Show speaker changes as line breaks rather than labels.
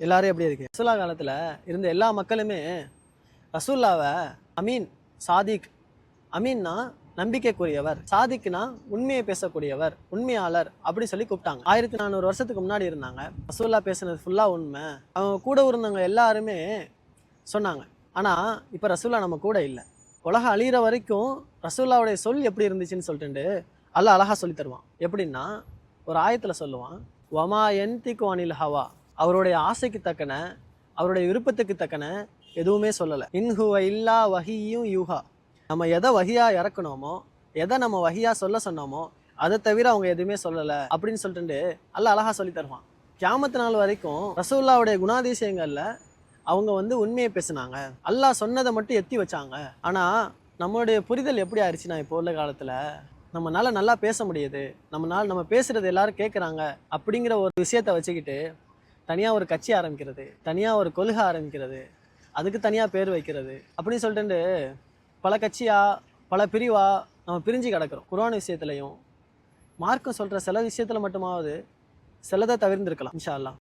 எல்லாரும் எப்படி இருக்கு? ரசூல்லா காலத்துல இருந்த எல்லா மக்களுமே ரசூல்லாவை அமீன், சாதிக். அமீன்னா நம்பிக்கைக்குரியவர், சாதிக்னா உண்மையை பேசக்கூடியவர், உண்மையாளர் அப்படி சொல்லி கூப்பிட்டாங்க. 1400 வருஷத்துக்கு முன்னாடி இருந்தாங்க. ரசூல்லா பேசுனது ஃபுல்லா உண்மை. அவங்க கூட இருந்தவங்க எல்லாருமே சொன்னாங்க. ஆனா இப்ப ரசூல்லா நம்ம கூட இல்லை. உலகம் அழியிற வரைக்கும் ரசூல்லாவுடைய சொல் எப்படி இருந்துச்சுன்னு சொல்லிட்டு அல்லாஹ் அழகா சொல்லி தருவான். எப்படின்னா ஒரு ஆயத்துல சொல்லுவான், வமா யன்திகு அனில் ஹவா, அவருடைய ஆசைக்கு தக்கன, அவருடைய விருப்பத்துக்கு தக்கன எதுவுமே சொல்லலை. இன்ஹுவ இல்லா வஹியும் யூஹா, நம்ம எதை வஹியா இறக்கணுமோ, எதை நம்ம வஹியா சொல்ல சொன்னோமோ அதை தவிர அவங்க எதுவுமே சொல்லலை அப்படின்னு சொல்லிட்டு அல்லாஹ் அழகா சொல்லி தருவான். கியாமத்து நாள் வரைக்கும் ரசூல்லாவுடைய குணாதிசயங்கள்ல அவங்க உண்மையை பேசினாங்க. அல்லாஹ் சொன்னதை மட்டும் எத்தி வச்சாங்க. ஆனா நம்மளுடைய புரிதல் எப்படி ஆயிடுச்சுன்னா, இப்போ உள்ள காலத்துல நம்மளால நல்லா பேச முடியுது, நம்ம பேசுறது எல்லாரும் கேட்குறாங்க அப்படிங்கிற ஒரு விஷயத்த வச்சுக்கிட்டு தனியாக ஒரு கட்சி ஆரம்பிக்கிறது, தனியாக ஒரு கொள்கை ஆரம்பிக்கிறது, அதுக்கு தனியாக பேர் வைக்கிறது அப்படின்னு சொல்லிட்டு பல கட்சியா பல பிரிவா நம்ம பிரிஞ்சு கிடக்கிறோம். குர்ஆன் விஷயத்துலையும் மார்க்கம் சொல்கிற சில விஷயத்தில் மட்டுமாவது சிலதை தவிர்ந்திருக்கலாம் இன்ஷா அல்லாஹ்.